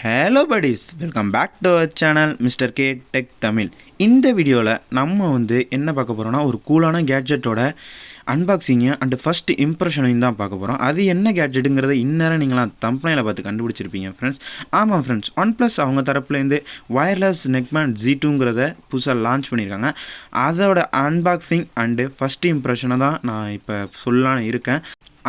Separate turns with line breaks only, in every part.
Hello buddies, welcome back to our channel Mr.K tech Tamil. இந்த வீடியோவில் நம்ம என்ன பார்க்க போகிறோம்னா, ஒரு கூலான கேட்ஜெட்டோட அன்பாக்சிங்கு அண்ட் ஃபர்ஸ்ட் இம்ப்ரெஷனையும் தான் பார்க்க போகிறோம். அது என்ன கேட்ஜெட்டுங்கிறத இந்நேரம் நீங்களாம் தம்ப்நெயிலை பார்த்து கண்டுபிடிச்சிருப்பீங்க ஃப்ரெண்ட்ஸ். ஆமாம் ஃப்ரெண்ட்ஸ், OnePlus அவங்க தரப்புலேருந்து வயர்லெஸ் நெக்பேண்ட் G2ங்கிறத புதுசாக லான்ச் பண்ணியிருக்காங்க. அதோட அன்பாக்சிங் அண்டு ஃபஸ்ட் இம்ப்ரெஷனை தான் நான் இப்போ சொல்லலான்னு இருக்கேன்.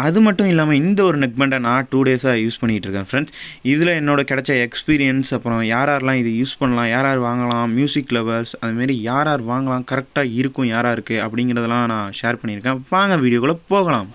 அது மட்டும் இல்லாமல் இந்த ஒரு நெக்பேண்டை நான் 2 டேஸாக யூஸ் பண்ணிகிட்டு இருக்கேன் ஃப்ரெண்ட்ஸ். இதில் என்னோட கிடைச்ச எக்ஸ்பீரியன்ஸ், அப்புறம் யாரெல்லாம் இது யூஸ் பண்ணலாம், யார் வாங்கலாம், மியூசிக் லவர்ஸ், அதுமாரி யார் வாங்கலாம், கரெக்டாக இருக்கும் யாராருக்கு அப்படிங்கிறதெல்லாம் நான் ஷேர் பண்ணியிருக்கேன். வாங்க வீடியோக்குள்ளே போகலாம்.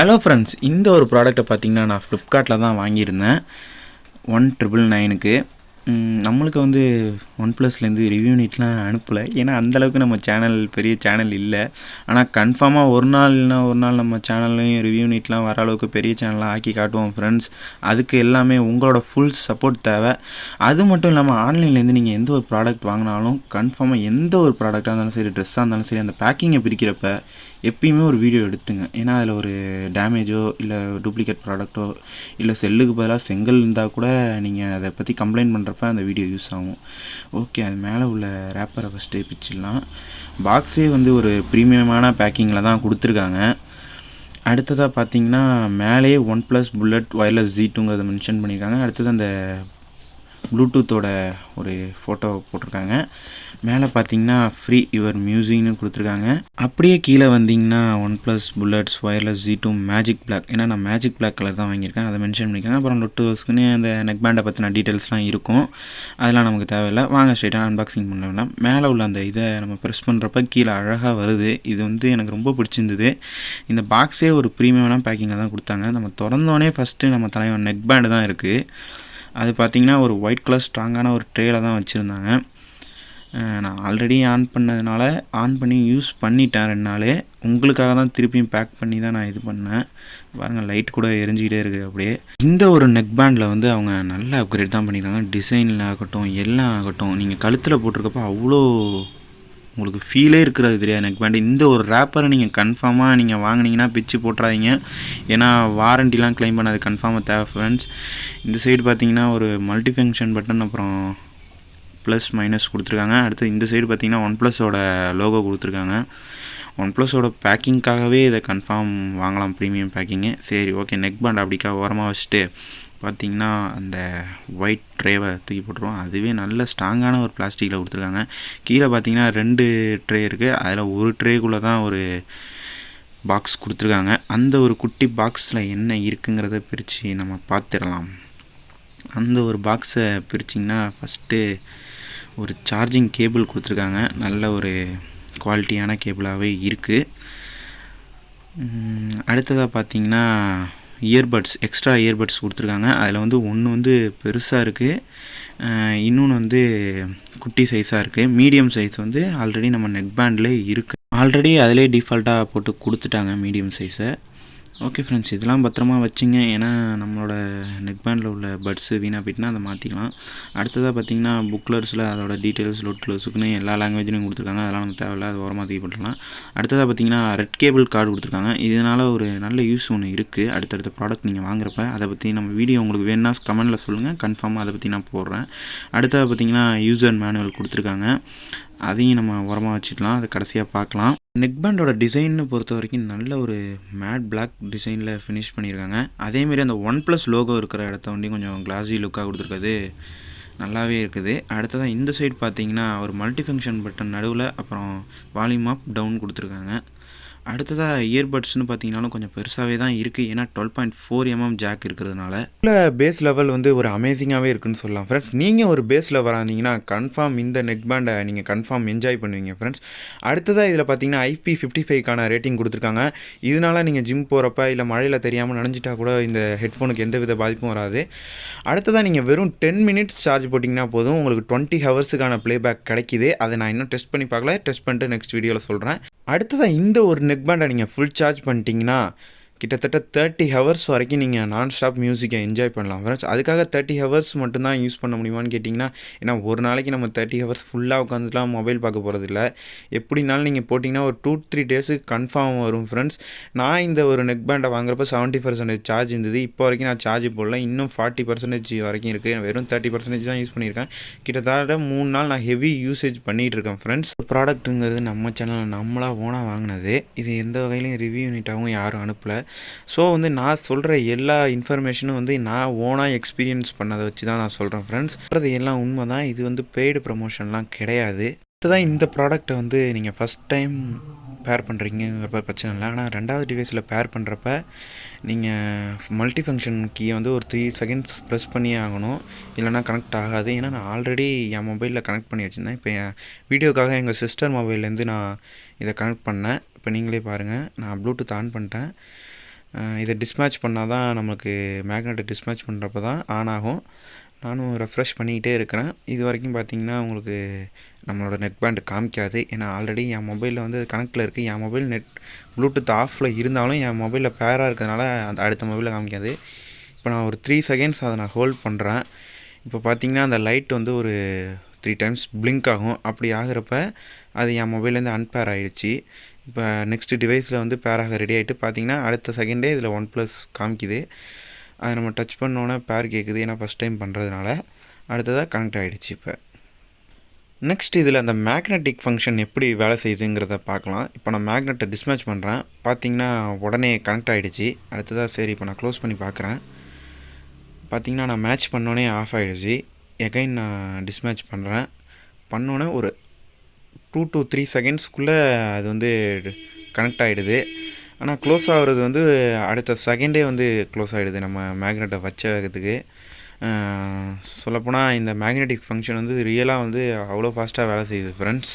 ஹலோ ஃப்ரெண்ட்ஸ், இந்த ஒரு ப்ராடக்ட்டை பார்த்தீங்கன்னா நான் ஃப்ளிப்கார்ட்டில் தான் வாங்கியிருந்தேன் 1999க்கு. நம்மளுக்கு OnePlusலேருந்து ரிவ்யூ நீட்லாம் அனுப்பலை, ஏன்னா அந்தளவுக்கு நம்ம சேனல் பெரிய சேனல் இல்லை. ஆனால் கன்ஃபார்மாக ஒரு நாள் நம்ம சேனல்லையும் ரிவ்யூ நீட்லாம் வர அளவுக்கு பெரிய சேனலாக ஆக்கி காட்டுவோம் ஃப்ரெண்ட்ஸ். அதுக்கு எல்லாமே உங்களோட ஃபுல் சப்போர்ட் தேவை. அது மட்டும் இல்லாமல் ஆன்லைன்லேருந்து நீங்கள் எந்த ஒரு ப்ராடக்ட் வாங்கினாலும் கன்ஃபார்மாக எந்த ஒரு ப்ராடக்டாக இருந்தாலும் சரி, ட்ரெஸ்ஸாக இருந்தாலும் சரி, அந்த பேக்கிங்கை பிரிக்கிறப்ப எப்பயுமே ஒரு வீடியோ எடுத்துங்க. ஏன்னா அதில் ஒரு டேமேஜோ இல்லை டூப்ளிகேட் ப்ராடக்ட்டோ இல்லை செல்லுக்கு பதிலாக செங்கல் இருந்தால் கூட நீங்கள் அதை பற்றி கம்ப்ளைண்ட் பண்ணுறப்ப அந்த வீடியோ யூஸ் ஆகும். ஓகே, அது மேலே உள்ள ரேப்பரை ஃபஸ்ட்டு பிச்சிடலாம். பாக்ஸே ஒரு ப்ரீமியமான பேக்கிங்கில் தான் கொடுத்துருக்காங்க. அடுத்ததாக பார்த்தீங்கன்னா மேலேயே OnePlus புல்லட் வயர்லெஸ் G2ங்கிறத மென்ஷன் பண்ணியிருக்காங்க. அடுத்தது அந்த ப்ளூடூத்தோட ஒரு ஃபோட்டோ போட்டிருக்காங்க. மேலே பார்த்தீங்கன்னா ஃப்ரீ யுவர் மியூசிக்னு கொடுத்துருக்காங்க. அப்படியே கீழே வந்தீங்கன்னா OnePlus bullets wireless G2 magic black, ஏன்னா நான் மேஜிக் பிளாக் கலர் தான் வாங்கியிருக்கேன், அதை மென்ஷன் பண்ணியிருக்காங்க. அப்புறம் லொட்டுவஸ்க்குன்னு அந்த நெக் பேண்டை பற்றின டீட்டெயில்ஸ்லாம் இருக்கும். அதெல்லாம் நமக்கு தேவையில்லை. வாங்க ஸ்ட்ரெயிட்டாக அன்பாக்சிங் பண்ணலாம். மேலே உள்ள அந்த இதை நம்ம ப்ரெஸ் பண்ணுறப்ப கீழே அழகாக வருது. இது எனக்கு ரொம்ப பிடிச்சிருந்தது. இந்த பாக்ஸே ஒரு ப்ரீமியமான பேக்கிங்கில் தான் கொடுத்தாங்க. நம்ம திறந்தோடனே ஃபஸ்ட்டு நம்ம தலைவன் நெக் பேண்டு தான் இருக்குது. அது பார்த்திங்கன்னா ஒரு ஒயிட் கலர் ஸ்ட்ராங்கான ஒரு ட்ரேயில் தான் வச்சுருந்தாங்க. நான் ஆல்ரெடி ஆன் பண்ணி யூஸ் பண்ணிட்டேன் 2 நாள். உங்களுக்காக தான் திருப்பியும் பேக் பண்ணி தான் நான் இது பண்ணேன். பாருங்கள், லைட் கூட எரிஞ்சிக்கிட்டே இருக்குது அப்படியே. இந்த ஒரு நெக் பேண்டில் அவங்க நல்ல அப்கிரேட் தான் பண்ணியிருக்காங்க. டிசைனில் ஆகட்டும், எல்லாம் ஆகட்டும், நீங்கள் கழுத்தில் போட்டிருக்கப்போ அவ்வளோ உங்களுக்கு ஃபீலே இருக்கிறது தெரியாது நெக் பேண்டு. இந்த ஒரு ரேப்பரை நீங்கள் கன்ஃபார்மாக நீங்கள் வாங்கினீங்கன்னா பிச்சு போட்டுறாதீங்க, ஏன்னா வாரண்டிலாம் க்ளைம் பண்ணது கன்ஃபார்மாக தேவை ஃப்ரெண்ட்ஸ். இந்த சைடு பார்த்தீங்கன்னா ஒரு மல்டி ஃபங்க்ஷன் பட்டன், அப்புறம் ப்ளஸ் மைனஸ் கொடுத்துருக்காங்க. அடுத்து இந்த சைடு பார்த்தீங்கன்னா OnePlusஓட லோகோ கொடுத்துருக்காங்க. OnePlusஓட பேக்கிங்காகவே இதை கன்ஃபார்ம் வாங்கலாம், ப்ரீமியம் பேக்கிங்கு. சரி, ஓகே, நெக் பேண்ட் அப்படிக்கா ஓரமாக வச்சுட்டு பார்த்திங்கன்னா அந்த ஒயிட் ட்ரேவை தூக்கி போட்டுருவோம். அதுவே நல்ல ஸ்ட்ராங்கான ஒரு பிளாஸ்டிக்கில் கொடுத்துருக்காங்க. கீழே பார்த்திங்கன்னா 2 ட்ரே இருக்குது. அதில் ஒரு ட்ரேக்குள்ளே தான் ஒரு பாக்ஸ் கொடுத்துருக்காங்க. அந்த ஒரு குட்டி பாக்ஸில் என்ன இருக்குங்கிறத பிரித்து நம்ம பார்த்துடலாம். அந்த ஒரு பாக்ஸை பிரிச்சிங்கன்னா ஃபஸ்ட்டு ஒரு சார்ஜிங் கேபிள் கொடுத்துருக்காங்க. நல்ல ஒரு குவாலிட்டியான கேபிளாகவே இருக்குது. அடுத்ததாக பார்த்திங்கன்னா எக்ஸ்ட்ரா இயர்பட்ஸ் கொடுத்துருக்காங்க. அதில் ஒன்று பெருசாக இருக்குது, இன்னொன்று குட்டி சைஸாக இருக்குது. மீடியம் சைஸ் ஆல்ரெடி நம்ம நெக் பேண்ட்லேயே இருக்குது. ஆல்ரெடி அதிலே டிஃபால்ட்டாக போட்டு கொடுத்துட்டாங்க மீடியம் சைஸை. ஓகே ஃப்ரெண்ட்ஸ், இதெல்லாம் பத்திரமா வச்சுங்க, ஏன்னா நம்மளோட நெக் பேண்டில் உள்ள பட்ஸு வீணாக போயிட்டுனா அதை மாற்றிக்கலாம். அடுத்ததாக பார்த்தீங்கன்னா புக்லர்ஸில் அதோட டீட்டெயில்ஸ் லொட்டுலஸுக்குன்னு எல்லா லாங்குவேஜ்லையும் கொடுத்துருக்காங்க. அதெல்லாம் நமக்கு தேவையில்ல, அது ஓரமாக தூக்கி போட்டுடலாம். அடுத்ததாக பார்த்தீங்கன்னா ரெட் கேபிள் கார்டு கொடுத்துருக்காங்க. இதனால் ஒரு நல்ல யூஸ் ஒன்று இருக்குது. அடுத்தடுத்த ப்ராடக்ட் நீங்கள் வாங்குறப்ப அதை பற்றி நம்ம வீடியோ உங்களுக்கு வேணுன்னா கமெண்ட்டில் சொல்லுங்கள், கன்ஃபார்மாக அதை பற்றி நான் போடுறேன். அடுத்ததாக பார்த்தீங்கன்னா யூசர் மேனுவல் கொடுத்துருக்காங்க. அதையும் நம்ம உரமாக வச்சுக்கலாம், அதை கடைசியாக பார்க்கலாம். நெக் பேண்டோட டிசைன்னு பொறுத்த வரைக்கும் நல்ல ஒரு மேட் பிளாக் டிசைனில் ஃபினிஷ் பண்ணியிருக்காங்க. அதேமாரி அந்த OnePlus லோகோ இருக்கிற இடத்த கொஞ்சம் கிளாஸி லுக்காக கொடுத்துருக்காது, நல்லாவே இருக்குது. அடுத்ததாக இந்த சைடு பார்த்தீங்கன்னா ஒரு மல்டி ஃபங்க்ஷன் பட்டன் நடுவில், அப்புறம் வால்யூம் அப் டவுன் கொடுத்துருக்காங்க. அடுத்ததாக இயர்பட்ஸ்னு பார்த்தீங்கன்னாலும் கொஞ்சம் பெருசாகவே தான் இருக்குது. ஏன்னா 12.4 ஜாக் இருக்கிறதுனால இல்லை பேஸ் லெவல் வந்து ஒரு அமேசிங்காகவே இருக்குன்னு சொல்லலாம் ஃப்ரெண்ட்ஸ். நீங்கள் ஒரு பேஸ் லெவலாக இருந்தீங்கன்னா கன்ஃபார்ம் இந்த நெக் பேண்டை நீங்கள் கன்ஃபார்ம் என்ஜாய் பண்ணுவீங்க ஃப்ரெண்ட்ஸ். அடுத்ததாக இதில் பார்த்தீங்கன்னா IP55க்கான ரேட்டிங் கொடுத்துருக்காங்க. இதனால் நீங்கள் ஜிம் போகிறப்ப இல்லை மழையில் தெரியாமல் நனைஞ்சிட்டா கூட இந்த ஹெட்ஃபோனுக்கு எந்த வித பாதிப்பும் வராது. அடுத்ததாக நீங்கள் வெறும் 10 மினிட்ஸ் சார்ஜ் போட்டிங்கன்னா போதும், உங்களுக்கு 20 ஹவர்ஸுக்கான ப்ளேபேக் கிடைக்கிது. அதை நான் இன்னும் டெஸ்ட் பண்ணி பார்க்கல, டெஸ்ட் பண்ணிட்டு நெக்ஸ்ட் வீடியோவில் சொல்கிறேன். அடுத்ததாக இந்த ஒரு நெக் பேண்டை நீங்கள் ஃபுல் சார்ஜ் பண்ணிட்டீங்கன்னா கிட்டத்தட்ட 30 ஹவர்ஸ் வரைக்கும் நீங்கள் நான் ஸ்டாப் மியூசிக்கை என்ஜாய் பண்ணலாம் ஃப்ரெண்ட்ஸ். அதுக்காக 30 ஹவர்ஸ் மட்டும்தான் யூஸ் பண்ண முடியுமான்னு கேட்டிங்கன்னா, ஏன்னா ஒரு நாளைக்கு நம்ம 30 ஹவர்ஸ் ஃபுல்லாக உட்காந்துலாம் மொபைல் பார்க்க போகிறதில்ல. எப்படினாலும் நீங்கள் போட்டிங்கன்னா ஒரு 2-3 டேஸுக்கு கன்ஃபார்ம் வரும் ஃப்ரெண்ட்ஸ். நான் இந்த ஒரு நெக் பேண்டை வாங்குறப்ப 70% சார்ஜ் இருந்தது. இப்போ வரைக்கும் நான் சார்ஜ் போடல, இன்னும் 40% வரைக்கும் இருக்குது. வெறும் 30% தான் யூஸ் பண்ணியிருக்கேன். கிட்டத்தட்ட 3 நாள் நான் ஹெவி யூசேஜ் பண்ணிகிட்டு இருக்கேன் ஃப்ரெண்ட்ஸ். ப்ராடக்ட்டுங்கிறது நம்ம சேனலில் நம்மளாக ஓனாக வாங்கினது. இது எந்த வகையிலையும் ரிவ்யூ யூனிட்டாகவும் யாரும் அனுப்பலை. ஸோ வந்து நான் சொல்கிற எல்லா இன்ஃபர்மேஷனும் வந்து நான் ஓனாக எக்ஸ்பீரியன்ஸ் பண்ணதை வச்சு தான் நான் சொல்கிறேன் ஃப்ரெண்ட்ஸ். சொல்கிறது எல்லாம் உண்மை தான். இது வந்து பெய்டு ப்ரமோஷன்லாம் கிடையாது. இதுதான் இந்த ப்ராடக்ட்டை வந்து நீங்கள் ஃபஸ்ட் டைம் பேர் பண்ணுறீங்கிறப்ப பிரச்சனை இல்லை. ஆனால் 2வது டிவைஸில் பேர் பண்ணுறப்ப நீங்கள் மல்டி ஃபங்க்ஷன் கீயை வந்து ஒரு 3 செகண்ட்ஸ் ப்ரெஸ் பண்ணியே ஆகணும், இல்லைனா கனெக்ட் ஆகாது. ஏன்னா நான் ஆல்ரெடி என் மொபைலில் கனெக்ட் பண்ணி வச்சுருந்தேன். இப்போ என் வீடியோக்காக எங்கள் சிஸ்டர் மொபைல்லேருந்து நான் இதை கனெக்ட் பண்ணேன். இப்போ நீங்களே பாருங்கள், நான் ப்ளூடூத் ஆன் பண்ணிட்டேன். இதை டிஸ்மேட்ச் பண்ணால் தான் நமக்கு மேக்னெட்டை டிஸ்மேட்ச் பண்ணுறப்ப தான் ஆன் ஆகும். நானும் ரெஃப்ரெஷ் பண்ணிக்கிட்டே இருக்கிறேன். இது வரைக்கும் பார்த்தீங்கன்னா உங்களுக்கு நம்மளோட நெக் பேண்ட் காமிக்காது. ஏன்னா ஆல்ரெடி என் மொபைலில் வந்து கனெக்டில் இருக்குது. என் மொபைல் ப்ளூடூத் ஆஃபில் இருந்தாலும் என் மொபைலில் பேராக இருக்கிறதுனால அந்த அடுத்த மொபைலில் காமிக்காது. இப்போ நான் ஒரு 3 செகண்ட்ஸ் அதை நான் ஹோல்ட் பண்ணுறேன். இப்போ பார்த்தீங்கன்னா அந்த லைட் வந்து ஒரு 3 டைம்ஸ் பிளிங்க் ஆகும். அப்படி ஆகிறப்ப அது என் மொபைல்லேருந்து அன்பேர் ஆகிடுச்சு. இப்போ நெக்ஸ்ட் டிவைஸில் வந்து பேராக ரெடி ஆகிட்டு பார்த்தீங்கன்னா அடுத்த செகண்டே இதில் OnePlus காமிக்குது. அதை நம்ம டச் பண்ணோன்னே பேர் கேட்குது, ஏன்னா ஃபஸ்ட் டைம் பண்ணுறதுனால. அடுத்ததாக கனெக்ட் ஆகிடுச்சு. இப்போ நெக்ஸ்ட் இதில் அந்த மேக்னெட்டிக் ஃபங்க்ஷன் எப்படி வேலை செய்யுதுங்கிறத பார்க்கலாம். இப்போ நான் மேக்னெட்டை டிஸ்மேட்ச் பண்ணுறேன். பார்த்தீங்கன்னா உடனே கனெக்ட் ஆகிடுச்சு. அடுத்ததாக சரி இப்போ நான் க்ளோஸ் பண்ணி பார்க்குறேன். பார்த்தீங்கன்னா நான் மேட்ச் பண்ணோன்னே ஆஃப் ஆகிடுச்சு. எகைன் நான் டிஸ்மேட்ச் பண்ணுறேன். பண்ணோன்னே ஒரு 2 to 3 செகண்ட்ஸ்க்குள்ளே அது வந்து கனெக்ட் ஆகிடுது. ஆனால் க்ளோஸ் ஆகிறது வந்து அடுத்த செகண்டே வந்து க்ளோஸ் ஆகிடுது நம்ம மேக்னெட்டை வச்ச வேகத்துக்கு. சொல்லப்போனால் இந்த மேக்னெட்டிக் ஃபங்க்ஷன் வந்து ரியலாக வந்து அவ்வளோ ஃபாஸ்ட்டாக வேலை செய்யுது ஃப்ரெண்ட்ஸ்.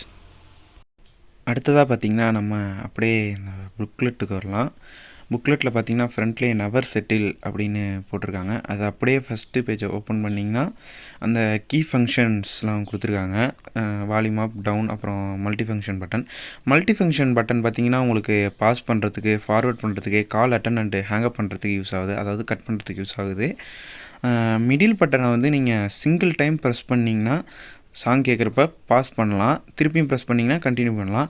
அடுத்ததாக பார்த்திங்கன்னா நம்ம அப்படியே இந்த புக்லெட்டுக்கு வரலாம். புக்லெட்டில் பார்த்திங்கன்னா ஃப்ரண்ட்லேயே நெவர் செட்டில் அப்படின்னு போட்டிருக்காங்க. அது அப்படியே ஃபஸ்ட்டு பேஜை ஓப்பன் பண்ணிங்கன்னா அந்த கீ ஃபங்க்ஷன்ஸ்லாம் கொடுத்துருக்காங்க. வால்யூம் அப், டவுன், அப்புறம் multi function button. Multi function button பார்த்திங்கன்னா உங்களுக்கு பாஸ் பண்ணுறதுக்கு, ஃபார்வர்ட் பண்ணுறதுக்கு, கால் அட்டன் அண்டு ஹேங்கப் பண்ணுறதுக்கு யூஸ் ஆகுது, அதாவது கட் பண்ணுறதுக்கு யூஸ் ஆகுது. மிடில் பட்டனை வந்து நீங்கள் சிங்கிள் டைம் ப்ரெஸ் பண்ணிங்கன்னா சாங் கேட்குறப்ப பாஸ் பண்ணலாம், திருப்பியும் ப்ரெஸ் பண்ணிங்கன்னா கண்டினியூ பண்ணலாம்.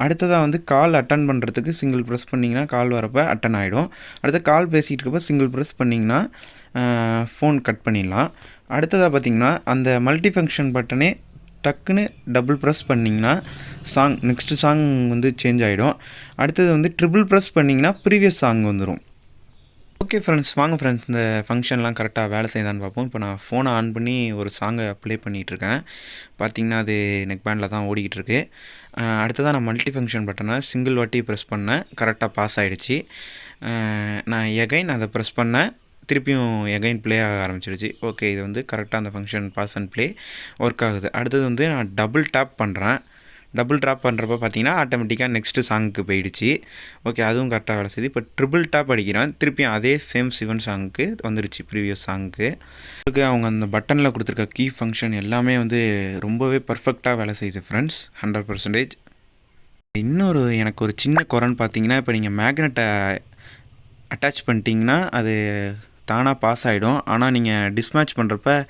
அடுத்ததாக வந்து கால் அட்டன் பண்ணுறதுக்கு சிங்கிள் ப்ரெஸ் பண்ணிங்கன்னா கால் வரப்போ அட்டன் ஆகிடும். அடுத்து கால் பேசிகிட்டு இருக்கப்போ சிங்கிள் ப்ரெஸ் பண்ணிங்கன்னா ஃபோன் கட் பண்ணிடலாம். அடுத்ததாக பார்த்திங்கன்னா அந்த மல்டி ஃபங்க்ஷன் பட்டனே டக்குன்னு டபுள் ப்ரெஸ் பண்ணிங்கன்னா நெக்ஸ்ட்டு சாங் வந்து சேஞ்ச் ஆகிடும். அடுத்தது வந்து ட்ரிபிள் ப்ரெஸ் பண்ணிங்கன்னா ப்ரீவியஸ் சாங் வந்துடும். ஓகே ஃப்ரெண்ட்ஸ், வாங்க ஃப்ரெண்ட்ஸ் இந்த ஃபங்க்ஷன்லாம் கரெக்டாக வேலை செய்யுதான்னு பார்ப்போம். இப்போ நான் ஃபோனை ஆன் பண்ணி ஒரு சாங்கை ப்ளே பண்ணிகிட்ருக்கேன். பார்த்திங்கன்னா அது நெக் பேண்டில் தான் ஓடிக்கிட்டு இருக்கு. அடுத்ததாக நான் மல்டி ஃபங்க்ஷன் பட்டனை சிங்கிள் வாட்டி ப்ரெஸ் பண்ணேன், கரெக்டாக பாஸ் ஆகிடுச்சு. நான் எகைன் அதை ப்ரெஸ் பண்ணேன், திருப்பியும் எகைன் ப்ளே ஆக ஆரம்பிச்சிடுச்சு. ஓகே, இது வந்து கரெக்டாக அந்த function pause and play work ஆகுது. அடுத்தது வந்து நான் டபுள் டேப் பண்ணுறேன். டபுள் ட்ராப் பண்ணுறப்ப பார்த்தீங்கன்னா ஆட்டோமேட்டிக்காக நெக்ஸ்ட்டு சாங்குக்கு போயிடுச்சு. ஓகே, அதுவும் கரெக்டாக வேலை செய்யுது. இப்போ ட்ரிபிள் டாப் அடிக்கிறேன், திருப்பியும் அதே சேம் சிவன் சாங்குக்கு வந்துடுச்சு, ப்ரீவியஸ் சாங்குக்கு. அவங்க அந்த பட்டனில் கொடுத்துருக்க கீ ஃபங்க்ஷன் எல்லாமே வந்து ரொம்பவே பர்ஃபெக்டாக வேலை செய்யுது ஃப்ரெண்ட்ஸ், 100%. இன்னொரு எனக்கு ஒரு சின்ன குறைன்னு பார்த்தீங்கன்னா, இப்போ நீங்கள் மேக்னெட்டை அட்டாச் பண்ணிட்டீங்கன்னா அது தானாக பாஸ் ஆகிடும். ஆனால் நீங்கள் டிஸ்மேட்ச் பண்ணுறப்ப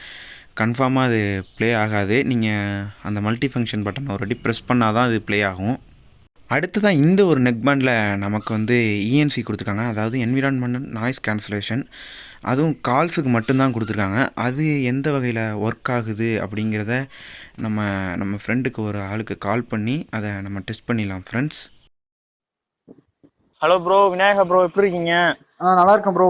கன்ஃபார்மாக அது ப்ளே ஆகாது. நீங்கள் அந்த மல்டி ஃபங்க்ஷன் பட்டன் ஒரு வாட்டி ப்ரெஸ் பண்ணால் தான் அது ப்ளே ஆகும். அடுத்ததான் இந்த ஒரு நெக் பேண்டில் நமக்கு வந்து இஎன்சி கொடுத்துருக்காங்க, அதாவது என்விரான்மெண்டல் நாய்ஸ் கேன்சலேஷன். அதுவும் கால்ஸுக்கு மட்டும்தான் கொடுத்துருக்காங்க. அது எந்த வகையில் ஒர்க் ஆகுது அப்படிங்கிறத நம்ம ஃப்ரெண்டுக்கு ஒரு ஆளுக்கு கால் பண்ணி அதை நம்ம டெஸ்ட் பண்ணிடலாம் friends. Hello bro, Vinayaka bro, எப்படி இருக்கீங்க?
நல்லா இருக்கேன் ப்ரோ,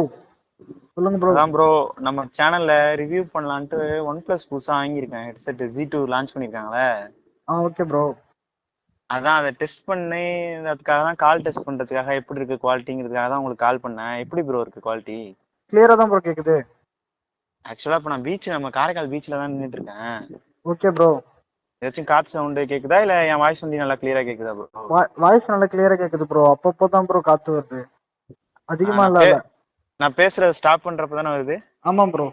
சொல்லுங்க ப்ரோ.
அதான் ப்ரோ, நம்ம சேனல்ல ரிவ்யூ பண்ணலான்ட்டு OnePlus புதுசா வாங்கியிருக்கேன், ஹெட்செட் Z2 லான்ச் பண்ணிருக்காங்களே.
Okay bro.
அதான் அதை டெஸ்ட் பண்ணி அதுக்காக தான் கால் டெஸ்ட் பண்றதுக்காக எப்படி இருக்கு குவாலிட்டிங்கிறதுக்காக தான் உங்களுக்கு கால் பண்ணேன். எப்படி ப்ரோ இருக்கு குவாலிட்டி?
கிளியரா தான் ப்ரோ கேக்குது.
ஆக்சுவலா இப்போ நான் நம்ம காரைக்கால் பீச்ல தான் நின்றுட்டு இருக்கேன்.
Okay bro.
ஏதாச்சும் காத்து சவுண்டு கேக்குதா இல்ல என் வாய்ஸ் வந்து நல்லா கிளியரா கேக்குதா ப்ரோ?
வாய்ஸ் நல்லா கிளியரா கேக்குது ப்ரோ. அப்பப்போ தான் ப்ரோ காத்து வருது, அதிகமா இல்ல.
நான் பேசுறது ஸ்டாப் பண்றப்ப தானே வருது?
ஆமா ப்ரோ.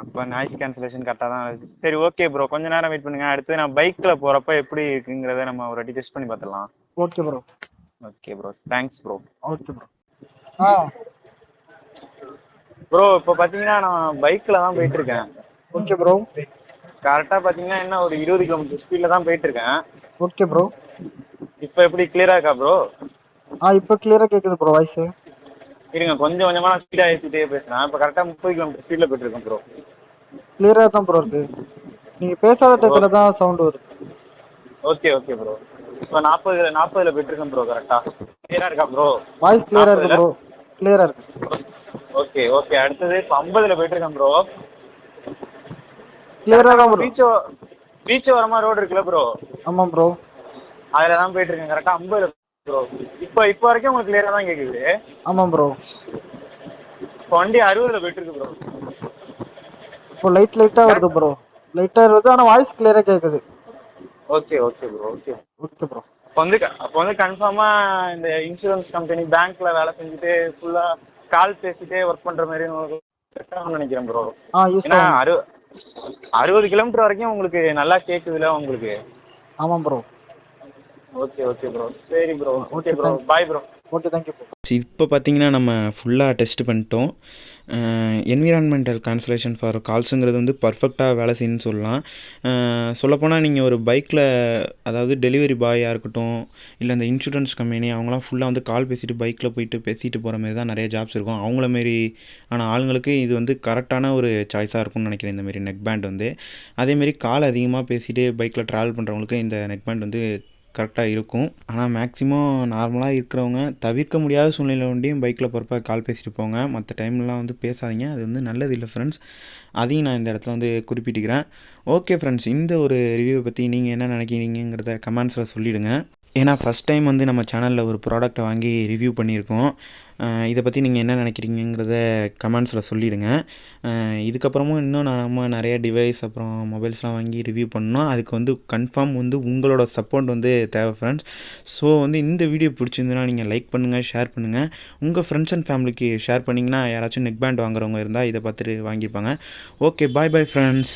அப்ப நாய்ஸ் கேன்சலேஷன் கரெக்டா தான் வருது. சரி ஓகே ப்ரோ, கொஞ்ச நேரம் வெயிட் பண்ணுங்க. அடுத்து நான் பைக்ல போறப்ப எப்படி இருக்குங்கிறத நம்ம ஒரு வாட்டி டெஸ்ட் பண்ணி பார்த்துடலாம்.
Okay bro.
Okay bro, thanks bro.
Okay bro.
Bro இப்போ பாத்தீங்கன்னா நான் பைக்ல தான் போயிட்டு இருக்கேன்.
Okay bro.
கரெக்டா பாத்தீங்கன்னா என்ன ஒரு 20 கிலோமீட்டர் ஸ்பீட்ல தான் போயிட்டு இருக்கேன்.
Okay bro.
இப்போ எப்படி கிளியரா இருக்கா ப்ரோ?
இப்போ கிளியரா கேக்குது ப்ரோ வாய்ஸ்.
இருங்க, கொஞ்சம் கொஞ்சமா நான் ஸ்பீடா ஏத்திட்டே பேசுறேன். இப்போ கரெக்டா 30 கிலோமீட்டர் ஸ்பீட்ல போயிட்டு இருக்கேன் ப்ரோ.
கிளியரா தான் ப்ரோ இருக்கு. நீங்க பேசாத டயத்துல தான் சவுண்ட் வருது.
Okay okay bro. இப்போ 40ல போயிட்டு இருக்கேன் ப்ரோ. கரெக்டா கிளியரா இருக்கா ப்ரோ?
வாய்ஸ் கிளியரா இருக்கு ப்ரோ. கிளியரா இருக்கு.
Okay okay. அடுத்தது இப்போ 50ல போயிட்டு இருக்கேன் ப்ரோ.
கிளியரா தான் ப்ரோ.
பீச் ஓரமா ரோடு இருக்குல்ல ப்ரோ?
ஆமா ப்ரோ.
அதுல தான் போயிட்டு இருக்கேன். கரெக்டா 50ல ப்ரோ. இப்போ வரைக்கும் உங்களுக்கு கிளியரா தான் கேக்குது?
ஆமா ப்ரோ.
இப்போ வண்டி 60ல போயிட்டு இருக்கு ப்ரோ.
இப்போ லைட்டா வருது ப்ரோ. லைட்டா வருது, ஆனா வாய்ஸ் கிளியரா கேக்குது.
Okay okay bro. Okay
okay bro.
அப்போ வந்து கன்ஃபார்மா இந்த இன்சூரன்ஸ் கம்பெனி பேங்க்ல வேலை செஞ்சுட்டு ஃபுல்லா கால் பேசிட்டே ஒர்க் பண்ற மாதிரி உங்களுக்கு நினைக்கிறேன் ப்ரோ. ஏன்னா 60 கிலோமீட்டர் வரைக்கும் உங்களுக்கு நல்லா கேக்குதுல உங்களுக்கு?
ஆமா ப்ரோ.
Okay okay bro. சரி bro. Okay
okay
bro, bye bro.
Okay, thank you bro.
இப்போ பார்த்தீங்கன்னா நம்ம ஃபுல்லாக டெஸ்ட் பண்ணிட்டோம். என்விரான்மெண்டல் கான்சலேஷன் ஃபார் கால்ஸுங்கிறது வந்து பர்ஃபெக்டாக வேலை செய்யணும்னு சொல்லலாம். சொல்லப்போனால் நீங்கள் ஒரு பைக்கில், அதாவது டெலிவரி பாயாக இருக்கட்டும், இல்லை இந்த இன்சூரன்ஸ் கம்பெனி, அவங்களாம் ஃபுல்லாக வந்து கால் பேசிட்டு பைக்கில் போயிட்டு பேசிட்டு போகிற மாதிரி தான் நிறைய ஜாப்ஸ் இருக்கும். அவங்கள மாரி ஆனால் ஆளுங்களுக்கு இது வந்து கரெக்டான ஒரு சாய்ஸாக இருக்கும்னு நினைக்கிறேன். இந்தமாரி நெக் பேண்ட் வந்து அதேமாரி கால் அதிகமாக பேசிகிட்டு பைக்கில் ட்ராவல் பண்ணுறவங்களுக்கு இந்த நெக் பேண்ட் வந்து கரெக்டாக இருக்கும். ஆனால் மேக்ஸிமம் நார்மலாக இருக்கிறவங்க தவிர்க்க முடியாத சூழ்நிலை ஒண்டியும் பைக்கில் போகிறப்ப கால் பேசிட்டு போங்க. மற்ற டைம்லாம் வந்து பேசாதீங்க, அது வந்து நல்லது இல்லை ஃப்ரெண்ட்ஸ். அதையும் நான் இந்த இடத்துல வந்து குறிப்பிட்டுக்கிறேன். ஓகே ஃப்ரெண்ட்ஸ், இந்த ஒரு ரிவ்யூவை பற்றி நீங்கள் என்ன நினைக்கிறீங்கிறத கமெண்ட்ஸில் சொல்லிவிடுங்க. ஏன்னா ஃபஸ்ட் டைம் வந்து நம்ம சேனலில் ஒரு ப்ராடக்ட்டை வாங்கி ரிவ்யூ பண்ணியிருக்கோம். இதை பற்றி நீங்கள் என்ன நினைக்கிறீங்கிறத கமெண்ட்ஸில் சொல்லிவிடுங்க. இதுக்கப்புறமும் இன்னும் நம்ம நிறைய டிவைஸ் அப்புறம் மொபைல்ஸ்லாம் வாங்கி ரிவ்யூ பண்ணோம். அதுக்கு வந்து கன்ஃபார்ம் வந்து உங்களோட சப்போர்ட் வந்து தேவை ஃப்ரெண்ட்ஸ். ஸோ வந்து இந்த வீடியோ பிடிச்சிருந்துன்னா நீங்கள் லைக் பண்ணுங்கள், ஷேர் பண்ணுங்கள். உங்கள் ஃப்ரெண்ட்ஸ் அண்ட் ஃபேமிலிக்கு ஷேர் பண்ணிங்கன்னா யாராச்சும் நெக் பேண்ட் வாங்குறவங்க இருந்தால் இதை பார்த்துட்டு வாங்கிப்பாங்க. ஓகே, பாய் பாய் ஃப்ரெண்ட்ஸ்.